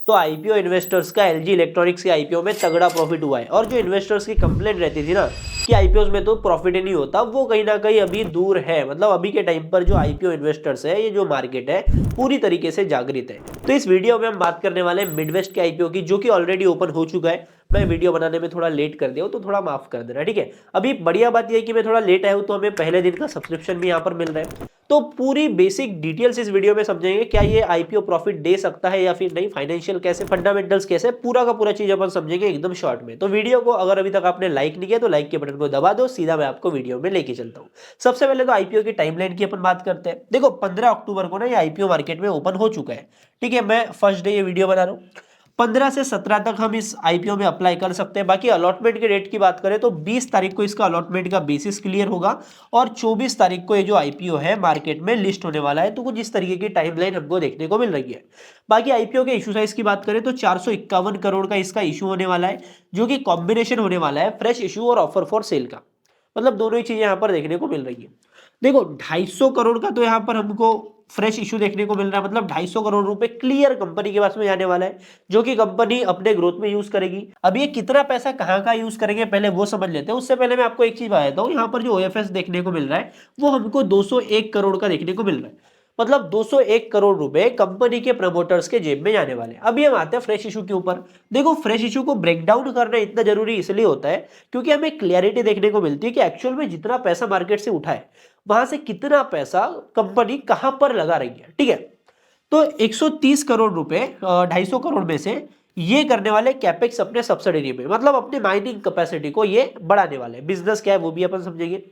तो IPO investors का LG electronics के आईपीओ में तगड़ा प्रॉफिट हुआ है। और जो इन्वेस्टर्स की कंप्लेंट रहती थी ना कि आईपीओ में तो प्रॉफिट ही नहीं होता, वो कहीं ना कहीं अभी दूर है। मतलब अभी के टाइम पर जो आईपीओ इन्वेस्टर्स है, ये जो मार्केट है पूरी तरीके से जागृत है। तो इस वीडियो में हम बात करने वाले हैं मिडवेस्ट के आईपीओ की, जो कि ऑलरेडी ओपन हो चुका है। मैं वीडियो बनाने में थोड़ा लेट कर दिया हूं, तो थोड़ा माफ कर देना, ठीक है। अभी बढ़िया बात यह है कि मैं थोड़ा लेट आया हूं, तो हमें पहले दिन का सब्सक्रिप्शन भी यहाँ पर मिल रहा है। तो पूरी बेसिक डिटेल्स इस वीडियो में समझेंगे, क्या ये आईपीओ प्रॉफिट दे सकता है या फिर नहीं, फाइनेंशियल कैसे, फंडामेंटल्स कैसे, पूरा का पूरा चीज अपन समझेंगे एकदम शॉर्ट में। तो वीडियो को अगर अभी तक आपने लाइक नहीं किया तो लाइक के बटन को दबा दो, सीधा मैं आपको वीडियो में लेके चलता हूँ। सबसे पहले तो आईपीओ की टाइमलाइन की अपन बात करते हैं। देखो 15 अक्टूबर को ना ये आईपीओ मार्केट में ओपन हो चुका है, ठीक है। मैं फर्स्ट डे ये वीडियो बना रहा हूँ। 15 से 17 तक हम इस आईपीओ में अप्लाई कर सकते हैं। बाकी अलॉटमेंट के डेट की बात करें तो 20 तारीख को इसका अलॉटमेंट का बेसिस क्लियर होगा और 24 तारीख को ये जो आईपीओ है मार्केट में लिस्ट होने वाला है। तो कुछ इस तरीके की टाइमलाइन हमको देखने को मिल रही है। बाकी आईपीओ के इशू साइज की बात करें तो 451 करोड़ का इसका इशू होने वाला है, जो कि कॉम्बिनेशन होने वाला है फ्रेश इशू और ऑफर फॉर सेल का। मतलब दोनों ही चीजें यहाँ पर देखने को मिल रही है। देखो 250 करोड़ का तो यहाँ पर हमको फ्रेश इशू देखने को मिल रहा है। मतलब 250 करोड़ रुपए क्लियर कंपनी के पास में जाने वाला है, जो कि कंपनी अपने ग्रोथ में यूज करेगी। अब ये कितना पैसा कहाँ का यूज करेंगे पहले वो समझ लेते हैं। उससे पहले मैं आपको एक चीज बता देता हूँ, यहाँ पर जो ओएफएस देखने को मिल रहा है वो हमको 201 करोड़ का देखने को मिल रहा है। मतलब 201 करोड़ रुपए कंपनी के प्रमोटर्स के जेब में जाने वाले हैं। अभी हम आते हैं फ्रेश इशू के ऊपर। देखो फ्रेश इशू को ब्रेक डाउन करना इतना जरूरी इसलिए होता है क्योंकि हमें क्लियरिटी देखने को मिलती है कि एक्चुअल में जितना पैसा मार्केट से उठा है वहां से कितना पैसा कंपनी कहां पर लगा रही है, ठीक है। तो 130 करोड़ रुपए 250 करोड़ में से ये करने वाले कैपेक्स अपने सब्सिडरी में, मतलब अपने माइनिंग कैपेसिटी को ये बढ़ाने वाले। बिजनेस क्या है वो भी अपन समझेंगे।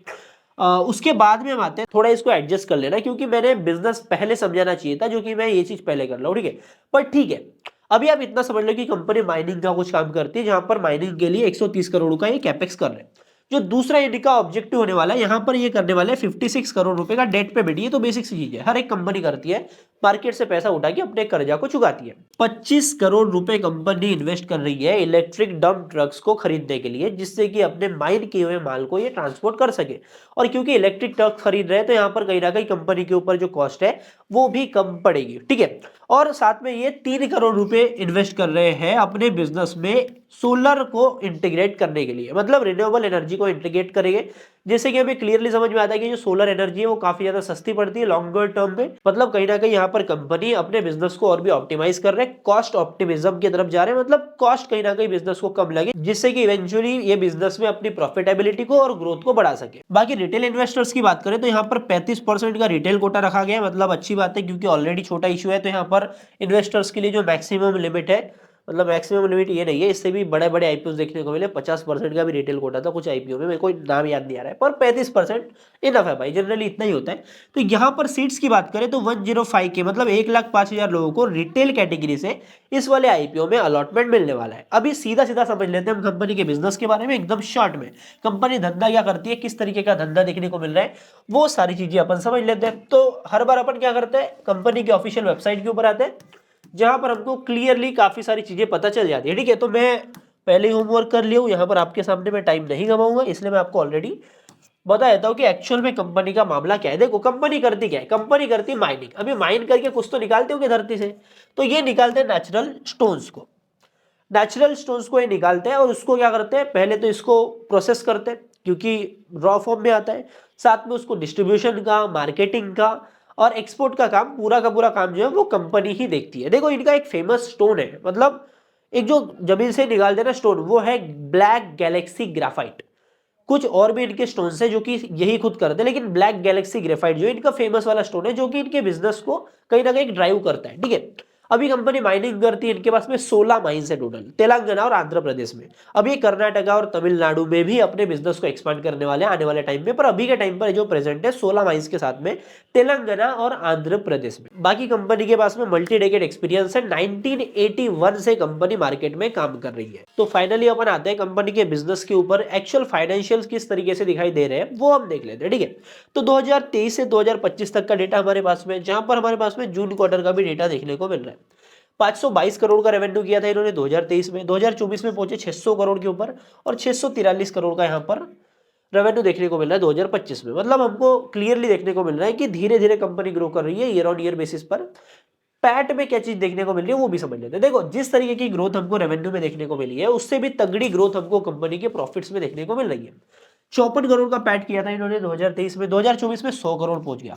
उसके बाद में हम आते हैं, थोड़ा इसको एडजस्ट कर लेना क्योंकि मैंने बिजनेस पहले समझाना चाहिए था, जो कि मैं ये चीज पहले कर रहा हूँ, ठीक है। पर ठीक है, अभी आप इतना समझ लो कि कंपनी माइनिंग का कुछ काम करती है, जहां पर माइनिंग के लिए 130 करोड़ का ये कैपेक्स कर रहे हैं। जो दूसरा इनका ऑब्जेक्टिव होने वाला है, यहाँ पर ये करने वाले 56 करोड़ रुपए का डेट पे बेटी है। तो बेसिक सी चीज है, हर एक कंपनी करती है, मार्केट से पैसा उठा के अपने कर्जा को चुकाती है। 25 करोड़ रुपए कंपनी इन्वेस्ट कर रही है इलेक्ट्रिक डंप ट्रक्स को खरीदने के लिए, जिससे कि अपने माइन किए हुए माल को ये ट्रांसपोर्ट कर सके। और क्योंकि इलेक्ट्रिक ट्रक खरीद रहे हैं तो यहाँ पर कहीं ना कहीं कंपनी के ऊपर जो कॉस्ट है वो भी कम पड़ेगी, ठीक है। और साथ में ये 3 करोड़ रुपए इन्वेस्ट कर रहे हैं अपने बिजनेस में सोलर को इंटीग्रेट करने के लिए, मतलब रिन्यूएबल एनर्जी को इंटीग्रेट करेंगे। जैसे कि हमें क्लियरली समझ में आता है कि जो सोलर एनर्जी है वो काफी ज्यादा सस्ती पड़ती है लॉन्गर टर्म में। मतलब कहीं ना कहीं यहाँ पर कंपनी अपने बिजनेस को और भी ऑप्टिमाइज कर रहे हैं, कॉस्ट ऑप्टिमिज्म की तरफ जा रहे हैं। मतलब कॉस्ट कहीं ना कहीं बिजनेस को कम लगे, जिससे कि इवेंचुअली ये बिजनेस में अपनी प्रॉफिटेबिलिटी को और ग्रोथ को बढ़ा सके। बाकी रिटेल इन्वेस्टर्स की बात करें तो यहाँ पर 35% का रिटेल कोटा रखा गया है। मतलब अच्छी बात है क्योंकि ऑलरेडी छोटा इशू है, तो यहाँ पर इन्वेस्टर्स के लिए जो मैक्सिमम लिमिट है, मतलब मैक्सिमम लिमिट ये नहीं है, इससे भी बड़े बड़े आईपीओ देखने को मिले। 50% का भी रिटेल कोटा था कुछ आईपीओ में, मेरे को नाम याद नहीं आ रहा है, पर 35% इनफ है भाई, जनरली इतना ही होता है। तो यहाँ पर सीट्स की बात करें तो 105 के, मतलब 1,05,000 लोगों को रिटेल कैटेगरी से इस वाले आईपीओ में अलॉटमेंट मिलने वाला है। अभी सीधा सीधा समझ लेते हैं हम कंपनी के बिजनेस के बारे में एकदम शॉर्ट में। कंपनी धंधा क्या करती है, किस तरीके का धंधा देखने को मिल रहा है, वो सारी चीजें अपन समझ लेते हैं। तो हर बार अपन क्या करते हैं, कंपनी की ऑफिशियल वेबसाइट के ऊपर आते हैं, जहां पर हमको क्लियरली काफी सारी चीजें पता चल जाती है, ठीक है। तो मैं पहले ही होमवर्क कर लिया हूं, यहाँ पर आपके सामने मैं टाइम नहीं गवाऊंगा, इसलिए मैं आपको ऑलरेडी बता देता हूं कि एक्चुअल में कंपनी का मामला क्या है। देखो कंपनी करती क्या है, कंपनी करती है माइनिंग। अभी माइन करके कुछ तो निकालते होंगे धरती से, तो ये निकालते हैं नेचुरल स्टोन्स को। नेचुरल स्टोन्स को ये निकालते हैं और उसको क्या करते हैं, पहले तो इसको प्रोसेस करते हैं क्योंकि रॉ फॉर्म में आता है। साथ में उसको डिस्ट्रीब्यूशन का, मार्केटिंग का और एक्सपोर्ट का काम, पूरा का पूरा काम जो है वो कंपनी ही देखती है। देखो इनका एक फेमस स्टोन है, मतलब एक जो जमीन से निकालते हैं ना स्टोन, वो है ब्लैक गैलेक्सी ग्राफाइट। कुछ और भी इनके स्टोन है जो कि यही खुद करते हैं, लेकिन ब्लैक गैलेक्सी ग्रेफाइट जो इनका फेमस वाला स्टोन है, जो कि इनके बिजनेस को कहीं ना कहीं ड्राइव करता है, ठीक है। अभी कंपनी माइनिंग करती है, इनके पास में 16 माइंस है टोटल, तेलंगाना और आंध्र प्रदेश में। अभी कर्नाटका और तमिलनाडु में भी अपने बिजनेस को एक्सपांड करने वाले हैं आने वाले टाइम में, पर अभी के टाइम पर जो प्रेजेंट है 16 माइंस के साथ में तेलंगाना और आंध्र प्रदेश में। बाकी कंपनी के पास में मल्टी डेकेड एक्सपीरियंस है, 1981 से कंपनी मार्केट में काम कर रही है। तो फाइनली अपन आते हैं कंपनी के बिजनेस के ऊपर। एक्चुअल फाइनेंशियल्स किस तरीके से दिखाई दे रहे हैं वो हम देख लेते हैं, ठीक है। तो 2023 से 2025 तक का डेटा हमारे पास में, जहां पर हमारे पास में जून क्वार्टर का भी डेटा देखने को मिल रहा है। 522 करोड़ का रेवेन्यू किया था इन्होंने 2023 में, 2024 में पहुंचे 600 करोड़ के ऊपर और 643 करोड़ का यहाँ पर रेवेन्यू देखने को मिल रहा है 2025 में। मतलब हमको क्लियरली देखने को मिल रहा है कि धीरे धीरे कंपनी ग्रो कर रही है ईयर ऑन ईयर बेसिस पर। पैट में क्या चीज देखने को मिल रही है वो भी समझ लेते हैं। देखो जिस तरीके की ग्रोथ हमको रेवेन्यू में देखने को मिली है उससे भी तगड़ी ग्रोथ हमको कंपनी के प्रॉफिट्स में देखने को मिल रही है। 54 करोड़ का पैट किया था इन्होंने 2023 में, 2024 में 100 करोड़ पहुंच गया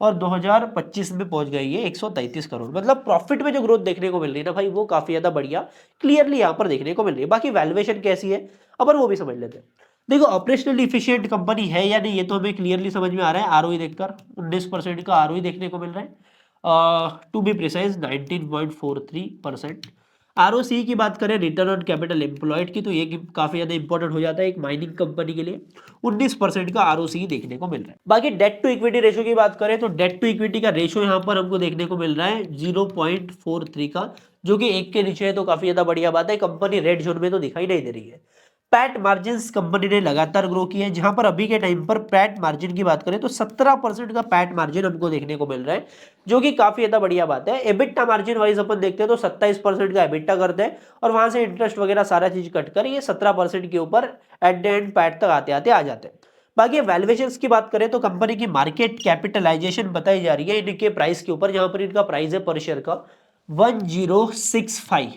और 2025 में पहुंच गई है 133 करोड़। मतलब प्रॉफिट में जो ग्रोथ देखने को मिल रही है ना भाई वो काफी ज्यादा बढ़िया क्लियरली यहाँ पर देखने को मिल रही है। बाकी वैल्यूएशन कैसी है अपन वो भी समझ लेते हैं। देखो ऑपरेशनल इफिशिएंट कंपनी है या नहीं ये तो हमें क्लियरली समझ में आ रहा है। आरओई देखकर 19% का आरओई देखने को मिल रहा है, टू बी प्रिसाइज 19.43%। आरओसी की बात करें रिटर्न ऑन कैपिटल एम्प्लॉयड की तो ये काफी ज्यादा इंपॉर्टेंट हो जाता है एक माइनिंग कंपनी के लिए। 19% का आरओसी देखने को मिल रहा है। बाकी डेट टू इक्विटी रेशो की बात करें तो डेट टू इक्विटी का रेशो यहाँ पर हमको देखने को मिल रहा है 0.43 का, जो कि 1 के नीचे है तो काफी ज्यादा बढ़िया बात है। कंपनी रेड जोन में तो दिखाई नहीं दे रही है। पैट मार्जिन कंपनी ने लगातार ग्रो किया है, जहां पर अभी के टाइम पर पैट मार्जिन की बात करें तो 17% का पैट मार्जिन हमको देखने को मिल रहा है, जो कि काफी ज्यादा बढ़िया बात है। एबिटा मार्जिन वाइज अपन देखते हैं तो 27% का एबिटा करते हैं और वहां से इंटरेस्ट वगैरह सारा चीज कट कर ये 17% के ऊपर एट द एंड पैट तक आते आते आ जाते हैं। बाकी वैल्यूएशंस की बात करें तो कंपनी की मार्केट कैपिटलाइजेशन बताई जा रही है इनके प्राइस के ऊपर, जहां पर इनका प्राइस है पर शेयर का 1065,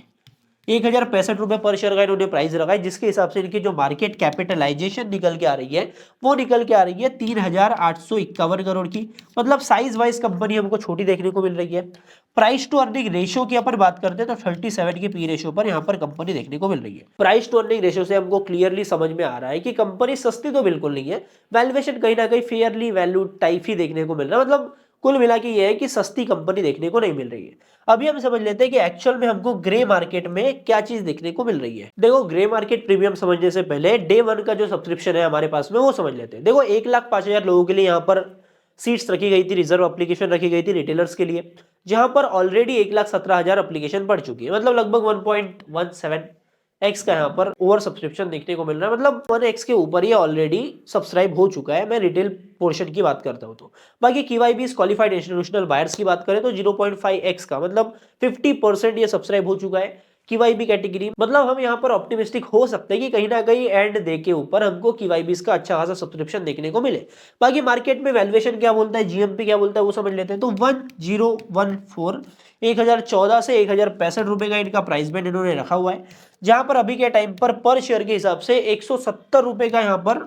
1065 रुपए पर शेयर का इन्होंने प्राइस रखा है, जिसके हिसाब से इनकी जो मार्केट कैपिटलाइजेशन निकल के आ रही है वो निकल के आ रही है 3851 करोड़ की। मतलब साइज वाइज कंपनी हमको छोटी देखने को मिल रही है। प्राइस टू अर्निंग रेशियो की अपन बात करते हैं तो 37 की पी रेशियो पर यहाँ पर कंपनी देखने को मिल रही है। प्राइस टू अर्निंग रेशियो से हमको क्लियरली समझ में आ रहा है कि कंपनी सस्ती तो बिल्कुल नहीं है, वैल्यूएशन कहीं ना कहीं फेयरली वैल्यू टाइप ही देखने को मिल रहा है। मतलब कुल मिला के ये है कि सस्ती कंपनी देखने को नहीं मिल रही है। अभी हम समझ लेते हैं कि एक्चुअल में हमको ग्रे मार्केट में क्या चीज देखने को मिल रही है। देखो ग्रे मार्केट प्रीमियम समझने से पहले डे 1 का जो सब्सक्रिप्शन है हमारे पास में वो समझ लेते हैं। देखो 1,05,000 लोगों के लिए यहाँ पर सीट्स रखी गई थी, रिजर्व एप्लीकेशन रखी गई थी रिटेलर्स के लिए, जहां पर ऑलरेडी 1,17,000 एप्लीकेशन बढ़ चुकी है। मतलब लगभग 1.17x का यहाँ पर ओवर सब्सक्रिप्शन देखने को मिल रहा है। मतलब 1x के ऊपर ही ऑलरेडी सब्सक्राइब हो चुका है, मैं रिटेल पोर्शन की बात करता हूं तो। बाकी KYB क्वालिफाइड इंस्टीट्यूशनल बायर्स की बात करें तो 0.5x का, मतलब 50% ये सब्सक्राइब हो चुका है KYB कैटेगरी। मतलब हम यहाँ पर ऑप्टिमिस्टिक हो सकते हैं कि कहीं ना कहीं एंड डे के ऊपर हमको KYB का अच्छा खासा सब्सक्रिप्शन देखने को मिले। बाकी मार्केट में वैल्यूएशन क्या बोलता है, GMP क्या बोलता है वो समझ लेते हैं। तो 1014, 1014 से 1065 रुपए का इनका प्राइस बैंड इन्होंने रखा हुआ है, जहां पर अभी के टाइम पर शेयर के हिसाब से 170 रुपए का यहाँ पर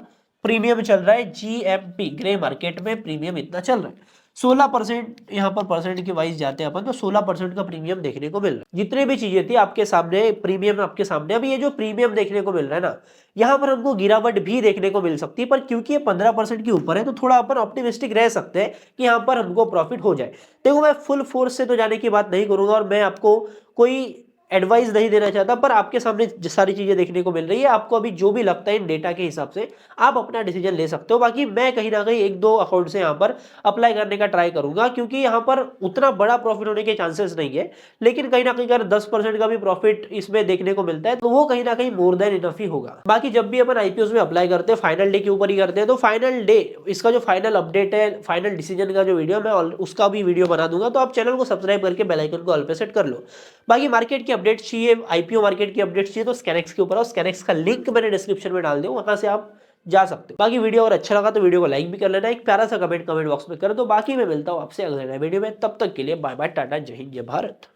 प्रीमियम चल रहा है। GMP ग्रे मार्केट में प्रीमियम इतना चल रहा है। 16% यहाँ पर परसेंट के वाइज जाते हैं अपन तो 16% का प्रीमियम देखने को मिल रहा है। जितनी भी चीजें थी आपके सामने प्रीमियम आपके सामने, अभी ये जो प्रीमियम देखने को मिल रहा है ना यहाँ पर हमको गिरावट भी देखने को मिल सकती है, पर क्योंकि ये 15% के ऊपर है तो थोड़ा अपन ऑप्टिमिस्टिक रह सकते हैं कि यहाँ पर हमको प्रॉफिट हो जाए। देखो मैं फुल फोर्स से तो जाने की बात नहीं करूंगा और मैं आपको कोई एडवाइस नहीं देना चाहता, पर आपके सामने सारी चीजें देखने को मिल रही है। आपको अभी जो भी लगता है इन डेटा के हिसाब से आप अपना डिसीजन ले सकते हो। बाकी मैं कहीं ना कहीं 1-2 अकाउंट से यहाँ पर अप्लाई करने का ट्राई करूंगा, क्योंकि यहाँ पर उतना बड़ा प्रॉफिट होने के चांसेस नहीं है, लेकिन कहीं ना कहीं अगर 10% का भी प्रॉफिट इसमें देखने को मिलता है तो वो कहीं ना कहीं मोर देन इनफ ही होगा। बाकी जब भी अपन आईपीओ में अप्लाई करते हैं फाइनल डे के ऊपर ही करते हैं, तो फाइनल डे इसका जो फाइनल अपडेट है, फाइनल डिसीजन का जो वीडियो मैं उसका भी वीडियो बना दूंगा, तो आप चैनल को सब्सक्राइब करके बेल आइकन को ऑल पे सेट कर लो। बाकी मार्केट की अपडेट चाहिए, आईपीओ मार्केट की अपडेट चाहिए तो स्कैनेक्स के ऊपर आओ, स्कैनेक्स का लिंक मैंने डिस्क्रिप्शन में डाल दिया, वहां से आप जा सकते हो। बाकी वीडियो अगर अच्छा लगा तो वीडियो को लाइक भी कर लेना, एक प्यारा सा कमेंट बॉक्स में कर दो। बाकी मैं मिलता हूं आपसे अगले वीडियो में, तब तक के लिए बाय बाय, टाटा, जय हिंद, जय भारत।